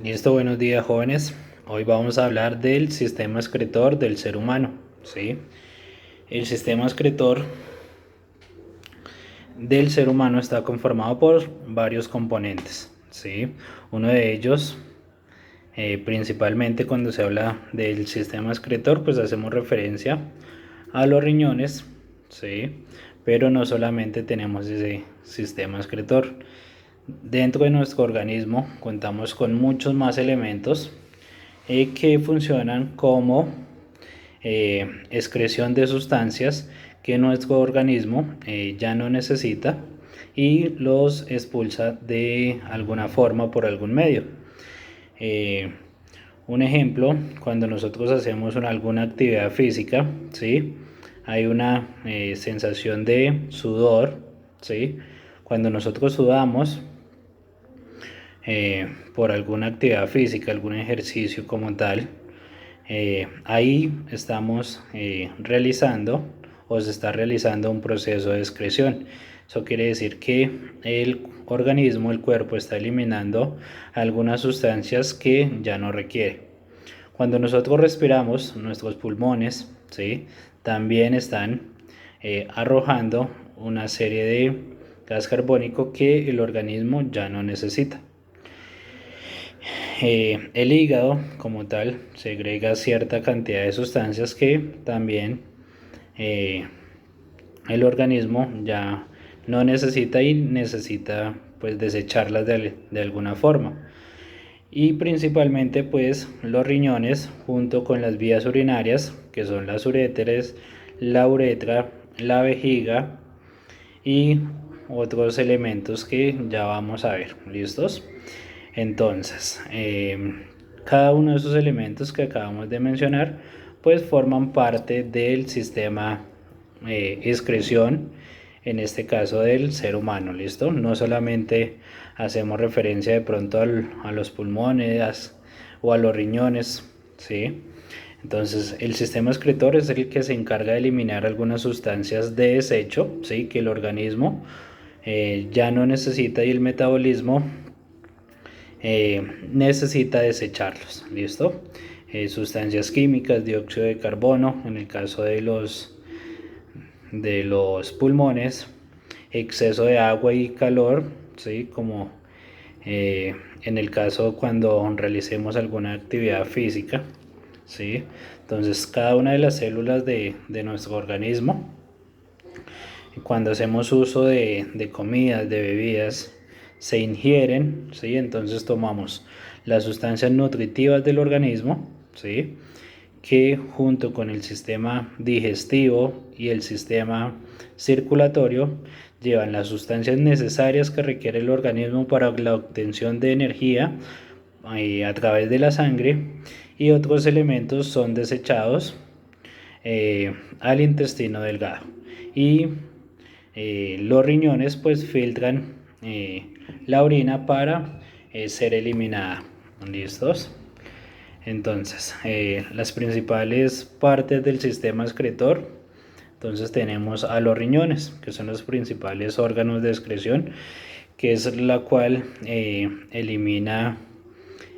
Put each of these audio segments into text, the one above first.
Listo, buenos días jóvenes. Hoy vamos a hablar del sistema excretor del ser humano, ¿sí? El sistema excretor del ser humano está conformado por varios componentes, ¿sí? Uno de ellos, principalmente cuando se habla del sistema excretor, pues hacemos referencia a los riñones, ¿sí? Pero no solamente tenemos ese sistema excretor. Dentro de nuestro organismo contamos con muchos más elementos que funcionan como excreción de sustancias que nuestro organismo ya no necesita y los expulsa de alguna forma por algún medio. Eh, un ejemplo, cuando nosotros hacemos alguna actividad física, ¿sí? Hay una sensación de sudor, ¿sí? Cuando nosotros sudamos por alguna actividad física, algún ejercicio como tal, ahí estamos realizando o se está realizando un proceso de excreción. Eso quiere decir que el organismo, el cuerpo, está eliminando algunas sustancias que ya no requiere. Cuando nosotros respiramos, nuestros pulmones, ¿sí?, también están arrojando una serie de gas carbónico que el organismo ya no necesita. El hígado como tal segrega cierta cantidad de sustancias que también eh, el organismo ya no necesita y necesita pues desecharlas de alguna forma. Y principalmente pues los riñones junto con las vías urinarias, que son las uréteres, la uretra, la vejiga y otros elementos que ya vamos a ver. ¿Listos? Entonces, cada uno de esos elementos que acabamos de mencionar, pues forman parte del sistema excreción, en este caso del ser humano, ¿listo? No solamente hacemos referencia de pronto a los pulmones o a los riñones, ¿sí? Entonces, el sistema excretor es el que se encarga de eliminar algunas sustancias de desecho, ¿sí?, que el organismo ya no necesita y el metabolismo necesita desecharlos, ¿listo? Sustancias químicas, dióxido de carbono, en el caso de los pulmones, exceso de agua y calor, ¿sí?, como en el caso cuando realicemos alguna actividad física, ¿sí? Entonces, cada una de las células de nuestro organismo, cuando hacemos uso de comidas, de bebidas, se ingieren, ¿sí? Entonces tomamos las sustancias nutritivas del organismo, ¿sí?, que junto con el sistema digestivo y el sistema circulatorio llevan las sustancias necesarias que requiere el organismo para la obtención de energía a través de la sangre, y otros elementos son desechados al intestino delgado. Y los riñones pues filtran la orina para ser eliminada. ¿Listos? Entonces, las principales partes del sistema excretor, entonces tenemos a los riñones, que son los principales órganos de excreción, que es la cual elimina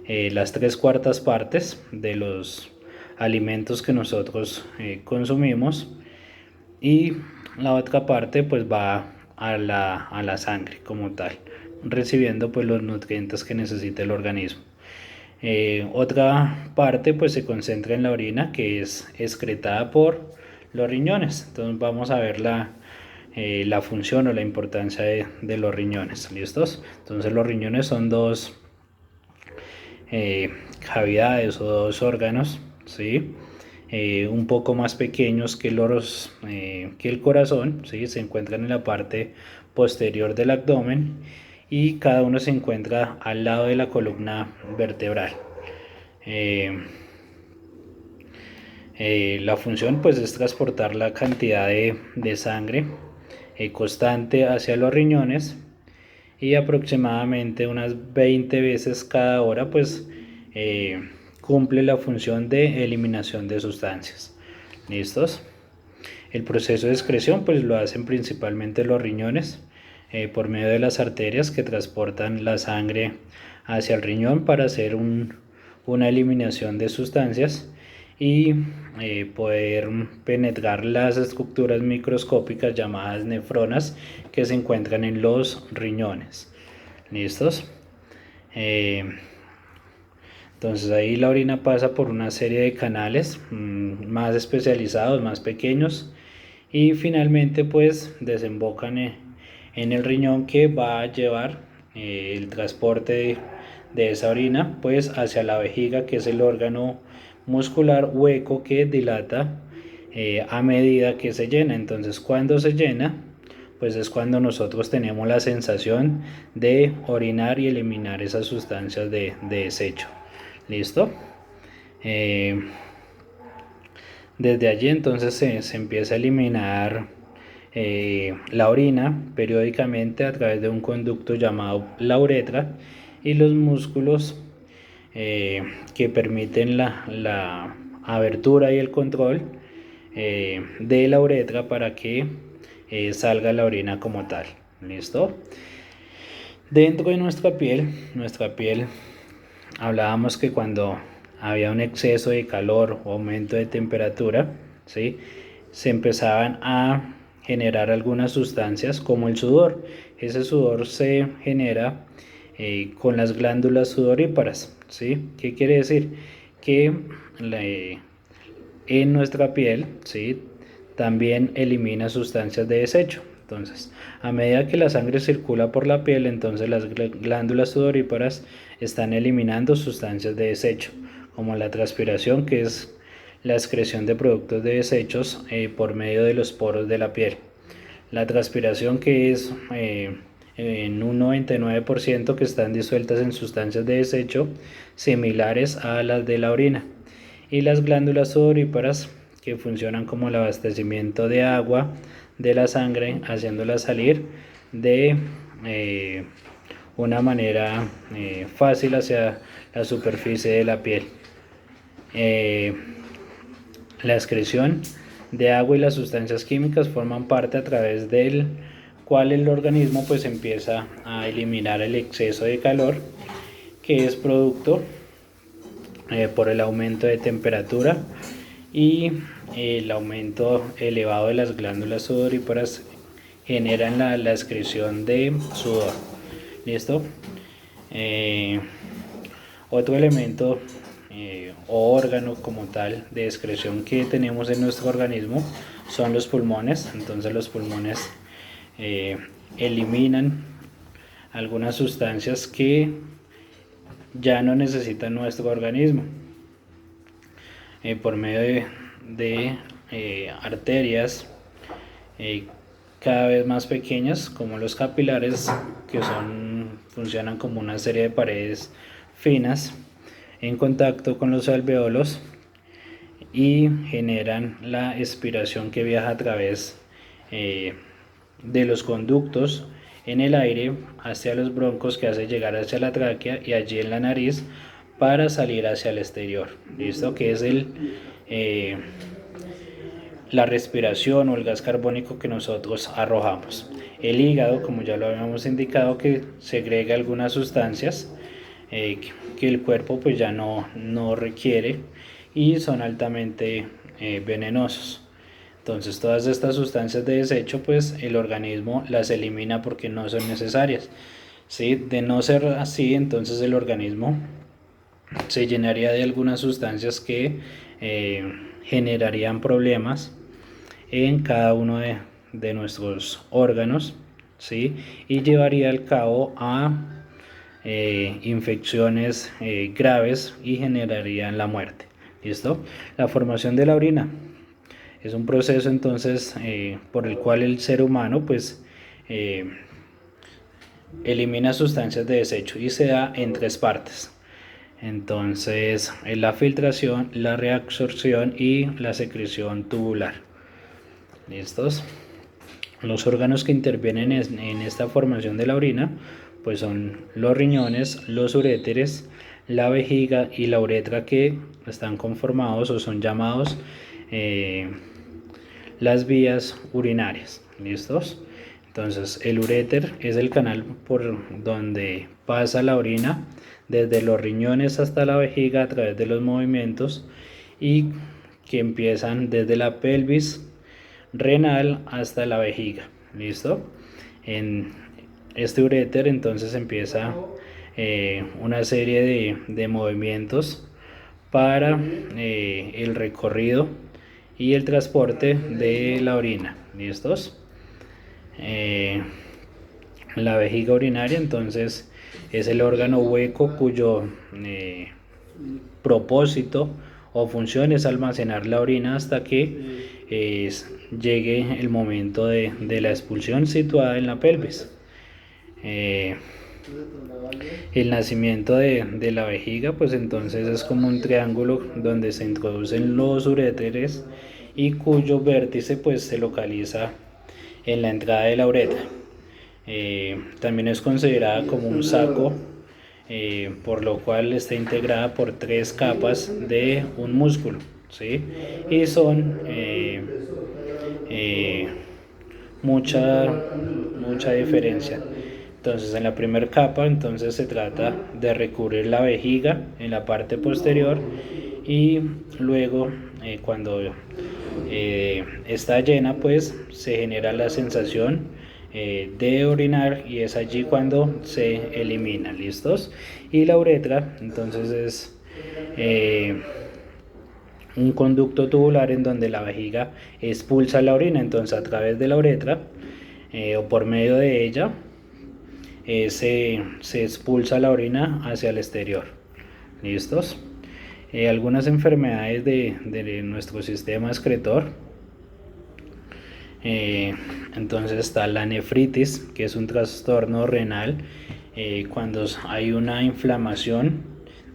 las 3/4 partes de los alimentos que nosotros consumimos, y la otra parte pues va a la sangre como tal, recibiendo pues los nutrientes que necesita el organismo. Otra parte pues se concentra en la orina, que es excretada por los riñones. Entonces vamos a ver la función o la importancia de los riñones. ¿Listos? Entonces los riñones son dos cavidades o dos órganos, ¿sí? Un poco más pequeños que que el corazón, ¿sí? Se encuentran en la parte posterior del abdomen y cada uno se encuentra al lado de la columna vertebral. La función pues es transportar la cantidad de sangre constante hacia los riñones, y aproximadamente unas 20 veces cada hora pues cumple la función de eliminación de sustancias. ¿Listos? El proceso de excreción pues lo hacen principalmente los riñones por medio de las arterias que transportan la sangre hacia el riñón para hacer una eliminación de sustancias y poder penetrar las estructuras microscópicas llamadas nefronas que se encuentran en los riñones. ¿Listos? Entonces ahí la orina pasa por una serie de canales más especializados, más pequeños, y finalmente pues desembocan en el riñón, que va a llevar el transporte de esa orina pues hacia la vejiga, que es el órgano muscular hueco que dilata a medida que se llena. Entonces cuando se llena pues es cuando nosotros tenemos la sensación de orinar y eliminar esas sustancias de desecho. ¿Listo? Desde allí entonces se empieza a eliminar la orina periódicamente a través de un conducto llamado la uretra, y los músculos que permiten la abertura y el control de la uretra para que salga la orina como tal. ¿Listo? Dentro de nuestra piel hablábamos que cuando había un exceso de calor o aumento de temperatura, ¿sí?, se empezaban a generar algunas sustancias como el sudor. Ese sudor se genera con las glándulas sudoríparas, ¿sí? ¿Qué quiere decir? Que en nuestra piel, ¿sí?, también elimina sustancias de desecho. Entonces, a medida que la sangre circula por la piel, entonces las glándulas sudoríparas están eliminando sustancias de desecho, como la transpiración, que es la excreción de productos de desechos por medio de los poros de la piel. La transpiración, que es en un 99% que están disueltas en sustancias de desecho similares a las de la orina. Y las glándulas sudoríparas, que funcionan como el abastecimiento de agua de la sangre, haciéndola salir de una manera fácil hacia la superficie de la piel. La excreción de agua y las sustancias químicas forman parte a través del cual el organismo pues empieza a eliminar el exceso de calor, que es producto por el aumento de temperatura y el aumento elevado de las glándulas sudoríparas generan la excreción de sudor. ¿Listo? Otro elemento o órgano como tal de excreción que tenemos en nuestro organismo son los pulmones. Entonces los pulmones eliminan algunas sustancias que ya no necesita nuestro organismo por medio de arterias cada vez más pequeñas, como los capilares, que funcionan como una serie de paredes finas en contacto con los alveolos y generan la expiración que viaja a través de los conductos en el aire hacia los broncos, que hace llegar hacia la tráquea y allí en la nariz para salir hacia el exterior. ¿Listo? Que es la respiración o el gas carbónico que nosotros arrojamos. El hígado, como ya lo habíamos indicado, que segrega algunas sustancias que el cuerpo pues ya no requiere y son altamente venenosos. Entonces todas estas sustancias de desecho pues el organismo las elimina porque no son necesarias, ¿sí? De no ser así, entonces el organismo se llenaría de algunas sustancias que generarían problemas en cada uno de nuestros órganos, ¿sí? Y llevaría al cabo a infecciones graves y generarían la muerte. ¿Listo? La formación de la orina es un proceso entonces por el cual el ser humano pues elimina sustancias de desecho y se da en tres partes. Entonces la filtración, la reabsorción y la secreción tubular. ¿Listos? Los órganos que intervienen en esta formación de la orina pues son los riñones, los uréteres, la vejiga y la uretra, que están conformados o son llamados las vías urinarias. ¿Listos? Entonces el uréter es el canal por donde pasa la orina desde los riñones hasta la vejiga a través de los movimientos y que empiezan desde la pelvis renal hasta la vejiga. ¿Listo? En este uréter entonces empieza una serie de movimientos para el recorrido y el transporte de la orina. ¿Listos? La vejiga urinaria entonces es el órgano hueco cuyo propósito o función es almacenar la orina hasta que llegue el momento de la expulsión, situada en la pelvis. El nacimiento de la vejiga pues entonces es como un triángulo donde se introducen los uréteres y cuyo vértice pues se localiza en la entrada de la uretra. También es considerada como un saco, por lo cual está integrada por 3 capas de un músculo, ¿sí? Y son mucha diferencia. Entonces en la primera capa entonces se trata de recubrir la vejiga en la parte posterior y luego cuando está llena pues se genera la sensación de orinar y es allí cuando se elimina. ¿Listos? Y la uretra entonces es un conducto tubular en donde la vejiga expulsa la orina, entonces a través de la uretra o por medio de ella se expulsa la orina hacia el exterior. ¿Listos? Algunas enfermedades de nuestro sistema excretor, entonces está la nefritis, que es un trastorno renal cuando hay una inflamación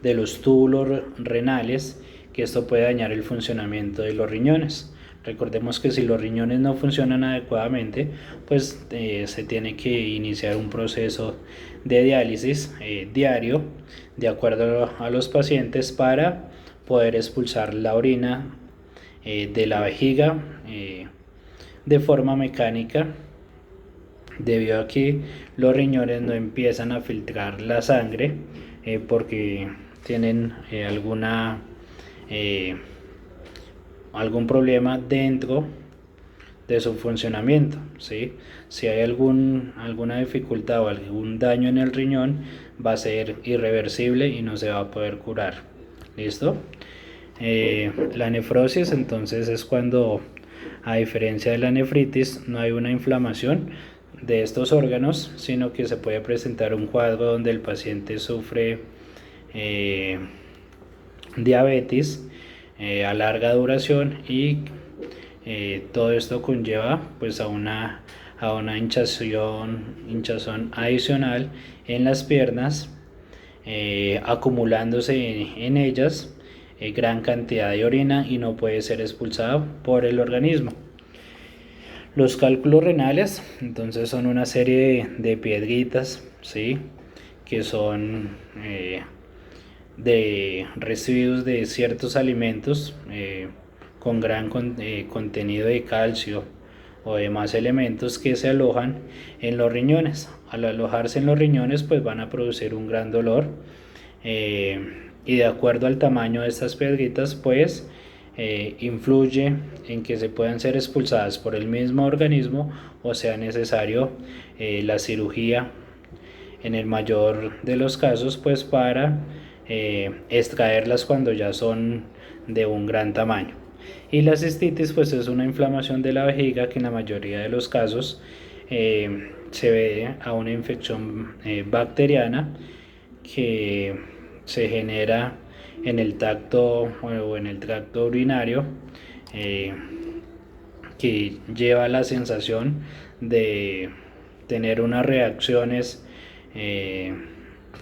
de los túbulos renales, que esto puede dañar el funcionamiento de los riñones. Recordemos que si los riñones no funcionan adecuadamente, pues se tiene que iniciar un proceso de diálisis diario, de acuerdo a los pacientes, para poder expulsar la orina de la vejiga de forma mecánica, debido a que los riñones no empiezan a filtrar la sangre porque tienen algún problema dentro de su funcionamiento, ¿sí? Si hay alguna dificultad o algún daño en el riñón, va a ser irreversible y no se va a poder curar. ¿Listo? La nefrosis entonces es cuando, a diferencia de la nefritis, no hay una inflamación de estos órganos, sino que se puede presentar un cuadro donde el paciente sufre diabetes a larga duración y todo esto conlleva pues a una hinchazón adicional en las piernas, acumulándose en ellas gran cantidad de orina y no puede ser expulsada por el organismo. Los cálculos renales entonces son una serie de piedritas, ¿sí? Que son de residuos de ciertos alimentos con gran contenido de calcio o demás elementos que se alojan en los riñones. Al alojarse en los riñones pues van a producir un gran dolor y de acuerdo al tamaño de estas piedritas pues influye en que se puedan ser expulsadas por el mismo organismo o sea necesario la cirugía en el mayor de los casos pues para extraerlas cuando ya son de un gran tamaño. Y la cistitis pues es una inflamación de la vejiga que en la mayoría de los casos se debe a una infección bacteriana que se genera en el tacto o en el tracto urinario, que lleva la sensación de tener unas reacciones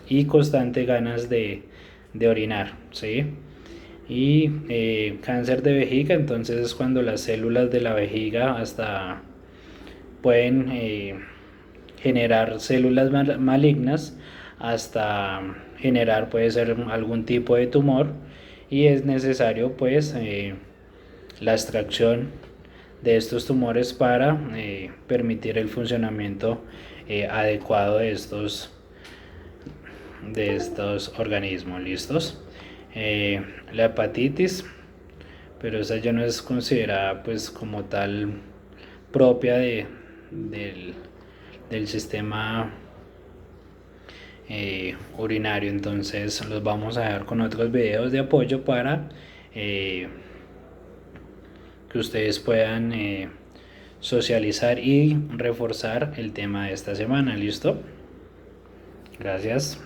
y constantes ganas de orinar, ¿sí? Y cáncer de vejiga entonces es cuando las células de la vejiga hasta pueden generar células malignas hasta generar puede ser algún tipo de tumor y es necesario pues la extracción de estos tumores para de estos organismos, ¿listos? La hepatitis, pero esa ya no es considerada pues como tal propia del sistema urinario. Entonces los vamos a dejar con otros videos de apoyo para que ustedes puedan socializar y reforzar el tema de esta semana. ¿Listo? Gracias.